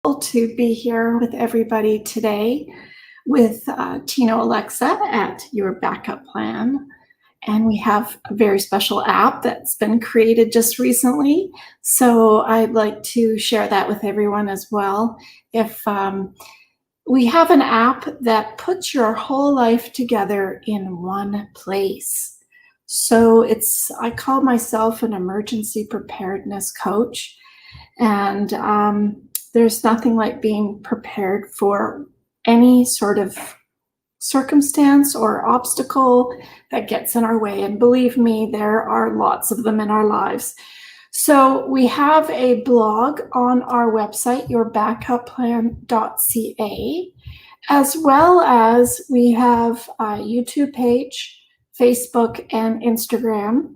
To be here with everybody today with Tino Alexa at Your Backup Plan. And we have a very special app that's been created just recently. So I'd like to share that with everyone as well. If we have an app that puts your whole life together in one place. So I call myself an emergency preparedness coach. And there's nothing like being prepared for any sort of circumstance or obstacle that gets in our way. And believe me, there are lots of them in our lives. So we have a blog on our website, yourbackupPlan.ca, as well as we have a YouTube page, Facebook, and Instagram.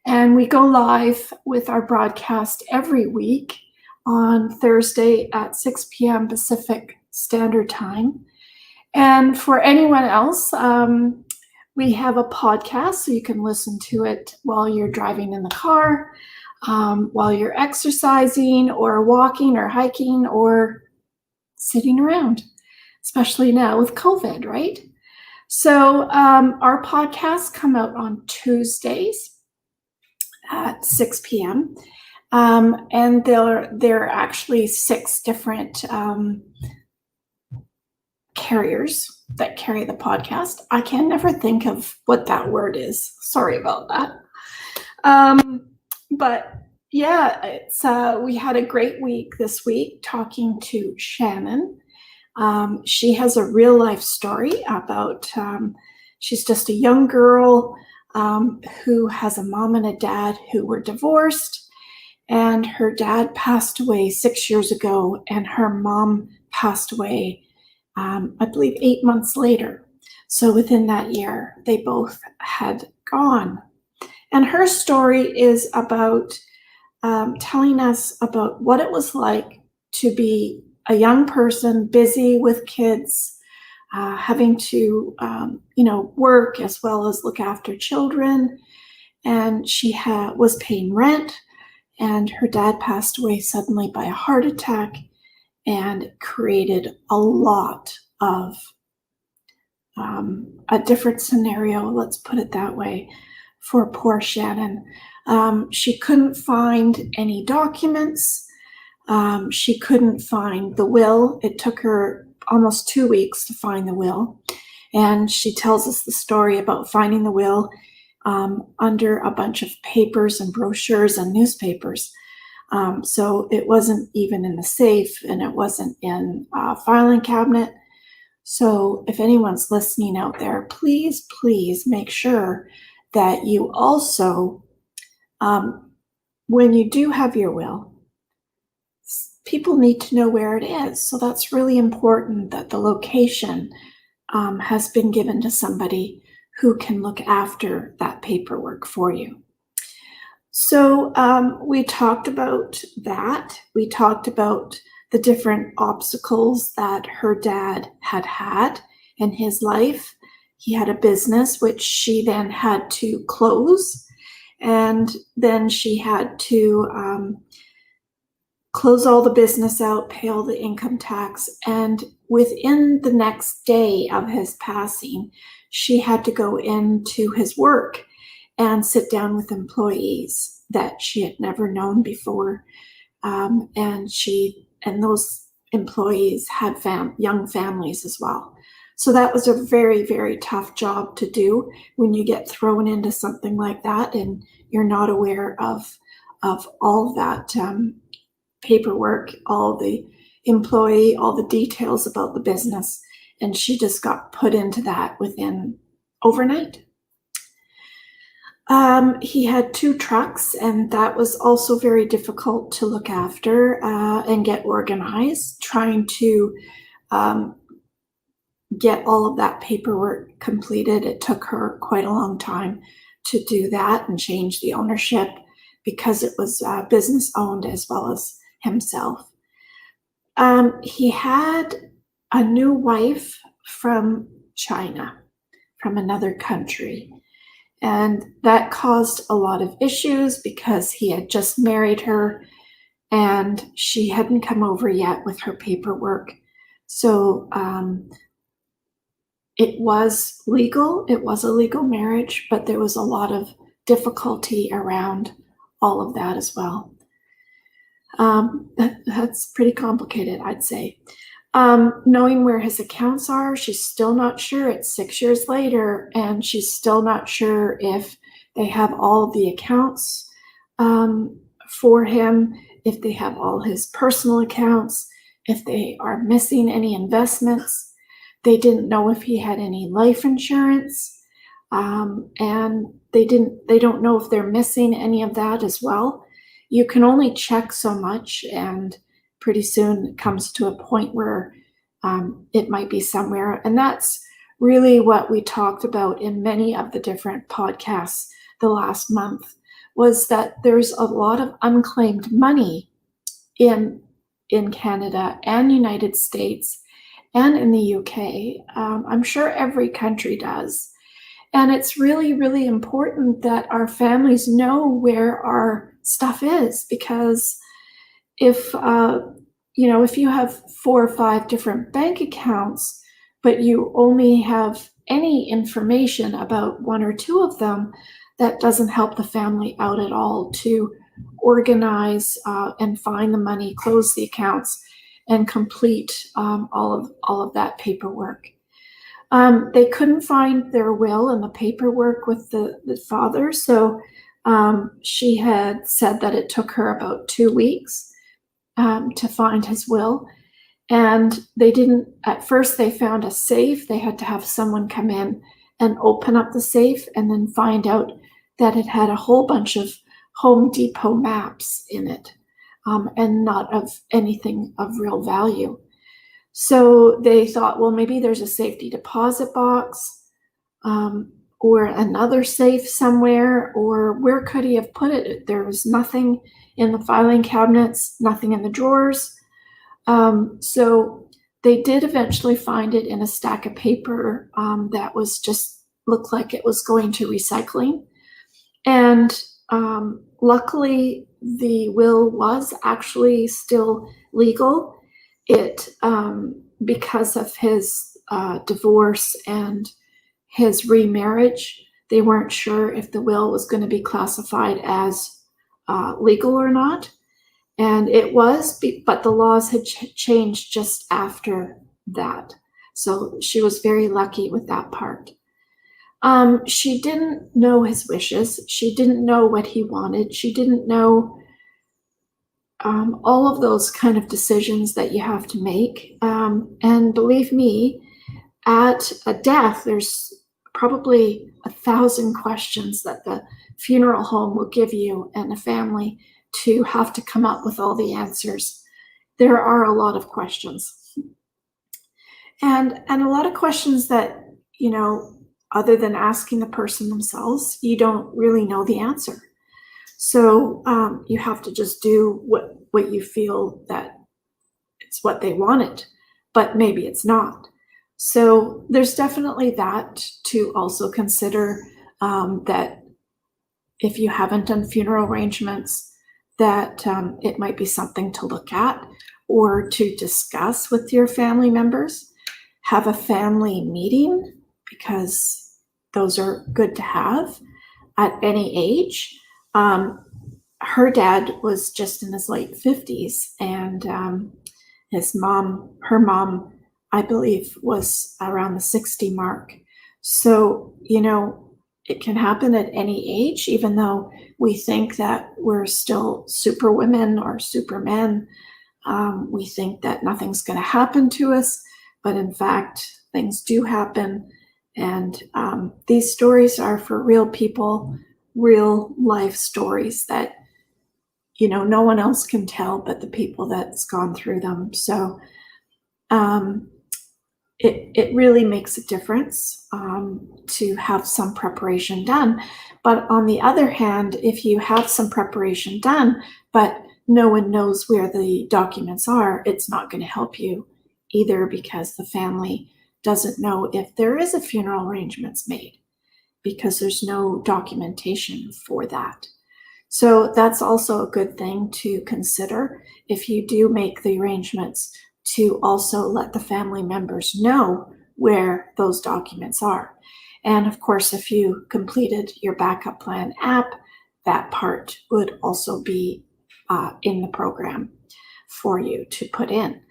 And we go live with our broadcast every week on Thursday at 6 p.m. Pacific Standard Time. And for anyone else, we have a podcast, so you can listen to it while you're driving in the car, while you're exercising or walking or hiking or sitting around, especially now with COVID, right? So our podcasts come out on Tuesdays at 6 p.m. And there are actually 6 different carriers that carry the podcast. I can never think of what that word is. Sorry about that. But yeah, we had a great week this week talking to Shannon. She has a real life story about, she's just a young girl who has a mom and a dad who were divorced, and her dad passed away 6 years ago, and her mom passed away, I believe 8 months later. So within that year, they both had gone. And her story is about telling us about what it was like to be a young person, busy with kids, having to, work as well as look after children. And she was paying rent, and her dad passed away suddenly by a heart attack, and created a lot of a different scenario, let's put it that way, for poor Shannon. She couldn't find any documents. She couldn't find the will. It took her almost 2 weeks to find the will. And she tells us the story about finding the will under a bunch of papers and brochures and newspapers. So it wasn't even in the safe, and it wasn't in a filing cabinet. So if anyone's listening out there, please make sure that you also, when you do have your will, people need to know where it is. So that's really important, that the location has been given to somebody who can look after that paperwork for you. So we talked about that. We talked about the different obstacles that her dad had in his life. He had a business which she then had to close, and then she had to close all the business out, pay all the income tax, and within the next day of his passing, she had to go into his work and sit down with employees that she had never known before, and those employees had young families as well. So that was a very, very tough job to do when you get thrown into something like that and you're not aware of all that paperwork, all the employee, all the details about the business. And she just got put into that within overnight. He had 2 trucks, and that was also very difficult to look after and get organized, trying to get all of that paperwork completed. It took her quite a long time to do that and change the ownership, because it was business owned as well as himself. He had a new wife from China, from another country. And that caused a lot of issues because he had just married her and she hadn't come over yet with her paperwork. So it was legal. It was a legal marriage, but there was a lot of difficulty around all of that as well. That's pretty complicated, I'd say. Knowing where his accounts are, she's still not sure. It's 6 years later, and she's still not sure if they have all of the accounts for him, if they have all his personal accounts, if they are missing any investments. They didn't know if he had any life insurance, and they don't know if they're missing any of that as well. You can only check so much, and pretty soon it comes to a point where it might be somewhere. And that's really what we talked about in many of the different podcasts the last month, was that there's a lot of unclaimed money in Canada and United States and in the UK. I'm sure every country does. And it's really, really important that our families know where our stuff is, because if you have 4 or 5 different bank accounts, but you only have any information about 1 or 2 of them, that doesn't help the family out at all to organize and find the money, close the accounts, and complete all of that paperwork. They couldn't find their will and the paperwork with the father, so she had said that it took her about 2 weeks to find his will. And at first they found a safe. They had to have someone come in and open up the safe and then find out that it had a whole bunch of Home Depot maps in it, and not of anything of real value. So they thought, well, maybe there's a safety deposit box, or another safe somewhere, or where could he have put it? There was nothing in the filing cabinets, nothing in the drawers. So they did eventually find it in a stack of paper that was just looked like it was going to recycling. And luckily, the will was actually still legal. It because of his divorce and his remarriage, they weren't sure if the will was going to be classified as legal or not. And it was, but the laws had changed just after that. So she was very lucky with that part. She didn't know his wishes. She didn't know what he wanted. She didn't know all of those kind of decisions that you have to make. And believe me, at a death, there's probably 1,000 questions that the funeral home will give you and a family to have to come up with all the answers. There are a lot of questions. And a lot of questions that, other than asking the person themselves, you don't really know the answer. So you have to just do what you feel that it's what they wanted, but maybe it's not. So there's definitely that to also consider, that if you haven't done funeral arrangements, that it might be something to look at or to discuss with your family members. Have a family meeting, because those are good to have at any age. Her dad was just in his late 50s, and her mom, I believe, was around the 60 mark. So, it can happen at any age, even though we think that we're still super women or supermen. We think that nothing's going to happen to us, but in fact, things do happen. And these stories are for real people, real life stories that, no one else can tell but the people that's gone through them. So it really makes a difference to have some preparation done. But on the other hand, if you have some preparation done, but no one knows where the documents are, it's not going to help you either, because the family doesn't know if there is a funeral arrangements made, because there's no documentation for that. So that's also a good thing to consider if you do make the arrangements, to also let the family members know where those documents are. And of course, if you completed your backup plan app, that part would also be in the program for you to put in.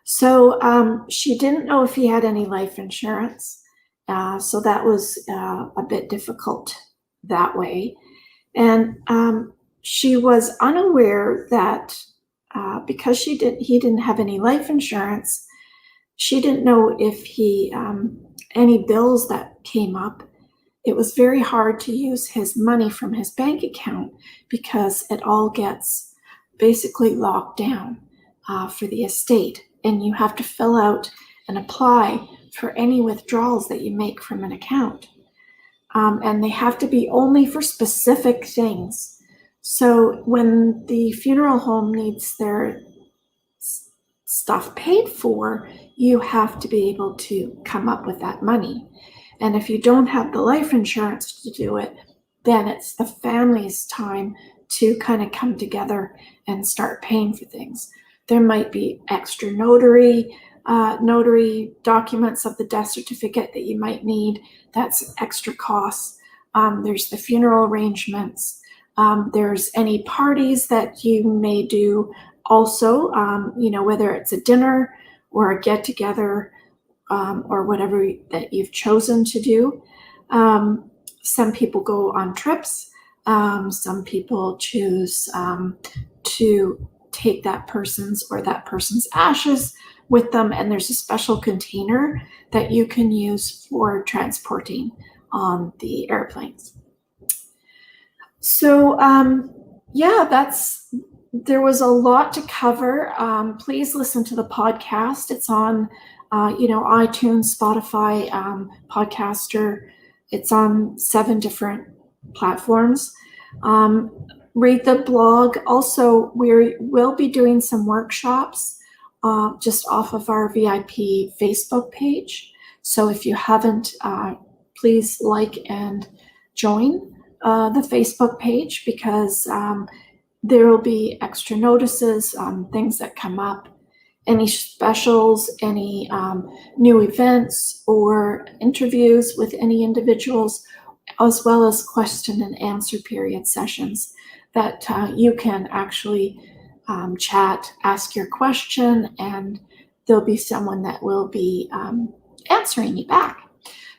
So she didn't know if he had any life insurance. So that was a bit difficult that way. And she was unaware that because he didn't have any life insurance, she didn't know if he any bills that came up. It was very hard to use his money from his bank account because it all gets basically locked down for the estate, and you have to fill out and apply for any withdrawals that you make from an account. And they have to be only for specific things. So when the funeral home needs their stuff paid for, you have to be able to come up with that money. And if you don't have the life insurance to do it, then it's the family's time to kind of come together and start paying for things. There might be extra notary documents of the death certificate that you might need. That's extra costs. There's the funeral arrangements. There's any parties that you may do also, whether it's a dinner or a get together or whatever that you've chosen to do. Some people go on trips. Some people choose to take that person's ashes with them, and there's a special container that you can use for transporting on the airplanes. So there was a lot to cover. Please listen to the podcast. It's on iTunes, Spotify, Podcaster. It's on 7 different platforms. Read the blog. Also, we'll be doing some workshops just off of our VIP Facebook page. So if you haven't, please like and join the Facebook page, because there will be extra notices on things that come up, any specials, any new events or interviews with any individuals, as well as question and answer period sessions that you can actually chat, ask your question, and there'll be someone that will be answering you back.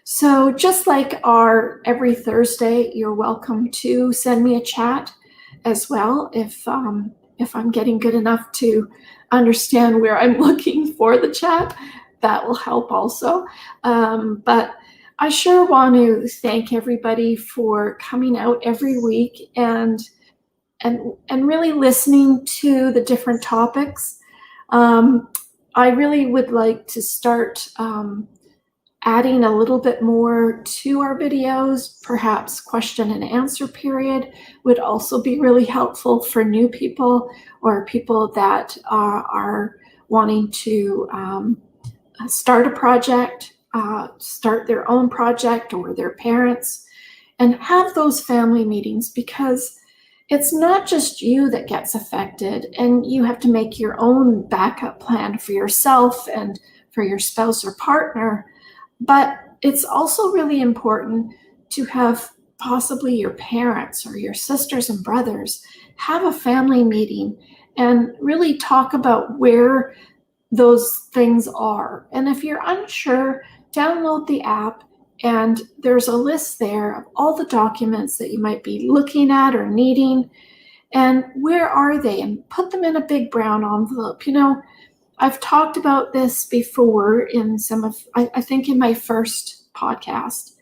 So just like our every Thursday, you're welcome to send me a chat as well if I'm getting good enough to understand where I'm looking for the chat. That will help also. But I sure want to thank everybody for coming out every week and really listening to the different topics. I really would like to start adding a little bit more to our videos. Perhaps question and answer period would also be really helpful for new people or people that are wanting to start a project, start their own project, or their parents, and have those family meetings, because it's not just you that gets affected, and you have to make your own backup plan for yourself and for your spouse or partner. But it's also really important to have possibly your parents or your sisters and brothers have a family meeting and really talk about where those things are. And if you're unsure, download the app, and there's a list there of all the documents that you might be looking at or needing, and where are they, and put them in a big brown envelope. I've talked about this before in I think in my first podcast.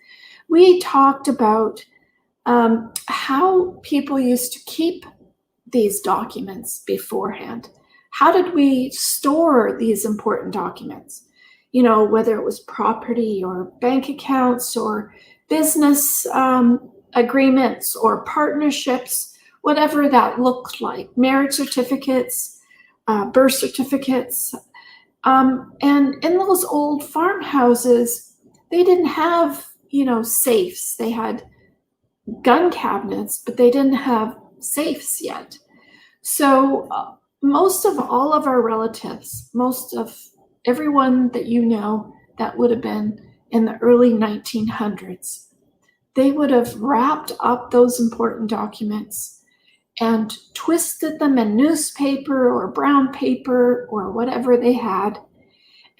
We talked about how people used to keep these documents beforehand. How did we store these important documents? Whether it was property or bank accounts or business agreements or partnerships, whatever that looked like, marriage certificates, birth certificates. And in those old farmhouses, they didn't have, safes. They had gun cabinets, but they didn't have safes yet. So most of all of our relatives, most of everyone that you know that would have been in the early 1900s, they would have wrapped up those important documents and twisted them in newspaper or brown paper or whatever they had,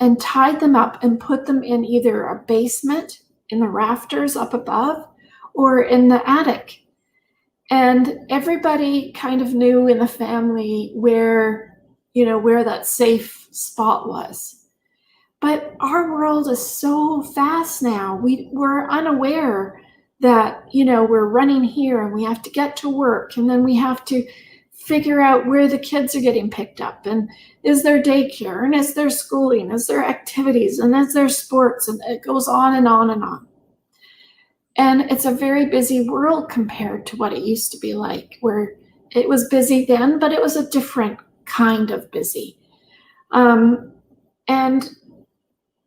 and tied them up and put them in either a basement in the rafters up above or in the attic. And everybody kind of knew in the family where that safe spot was. But our world is so fast now. We're unaware that, we're running here and we have to get to work, and then we have to figure out where the kids are getting picked up, and is there daycare, and is there schooling, is there activities, and is there sports, and it goes on and on and on. And it's a very busy world compared to what it used to be like, where it was busy then, but it was a different kind of busy. And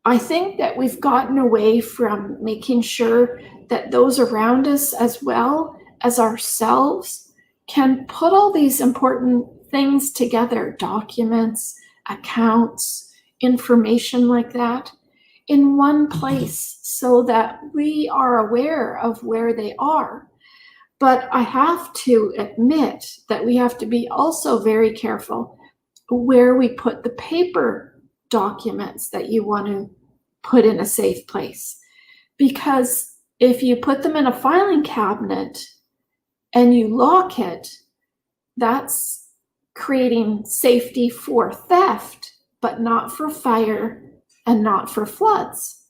I think that we've gotten away from making sure that those around us, as well as ourselves, can put all these important things together, documents, accounts, information like that, in one place so that we are aware of where they are. But I have to admit that we have to be also very careful where we put the paper documents that you want to put in a safe place. Because if you put them in a filing cabinet and you lock it, that's creating safety for theft, but not for fire and not for floods.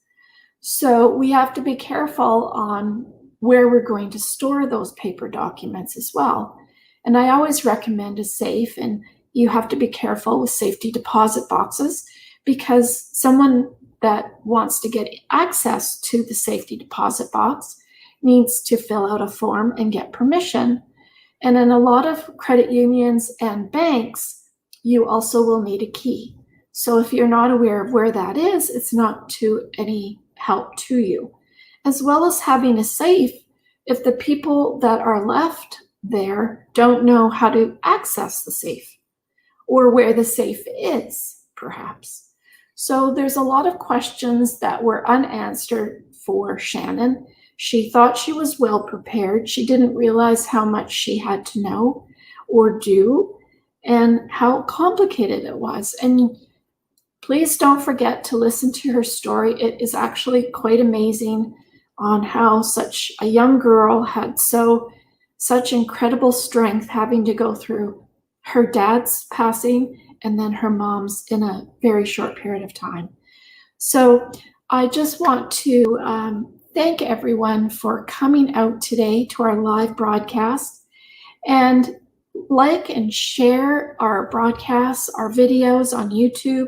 So we have to be careful on where we're going to store those paper documents as well. And I always recommend a safe, and you have to be careful with safety deposit boxes, because someone that wants to get access to the safety deposit box needs to fill out a form and get permission. And in a lot of credit unions and banks, you also will need a key. So if you're not aware of where that is, it's not to any help to you. As well as having a safe, if the people that are left there don't know how to access the safe or where the safe is, perhaps. So there's a lot of questions that were unanswered for Shannon. She thought she was well prepared. She didn't realize how much she had to know or do and how complicated it was. And please don't forget to listen to her story. It is actually quite amazing on how such a young girl had such incredible strength, having to go through her dad's passing and then her mom's in a very short period of time. So I just want to thank everyone for coming out today to our live broadcast, and like and share our broadcasts, our videos on YouTube,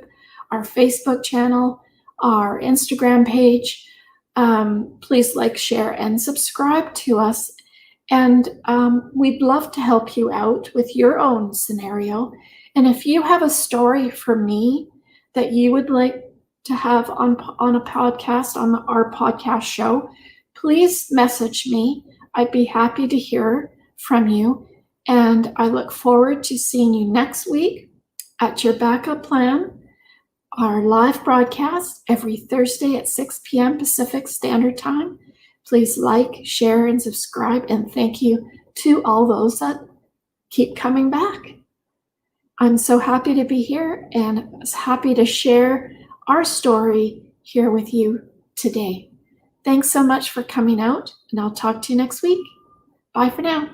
our Facebook channel, our Instagram page. Please like, share, and subscribe to us. And we'd love to help you out with your own scenario. And if you have a story for me that you would like to have on a podcast, on our podcast show, please message me. I'd be happy to hear from you. And I look forward to seeing you next week at Your Backup Plan, our live broadcast every Thursday at 6 p.m. Pacific Standard Time. Please like, share, and subscribe. And thank you to all those that keep coming back. I'm so happy to be here and happy to share our story here with you today. Thanks so much for coming out, and I'll talk to you next week. Bye for now.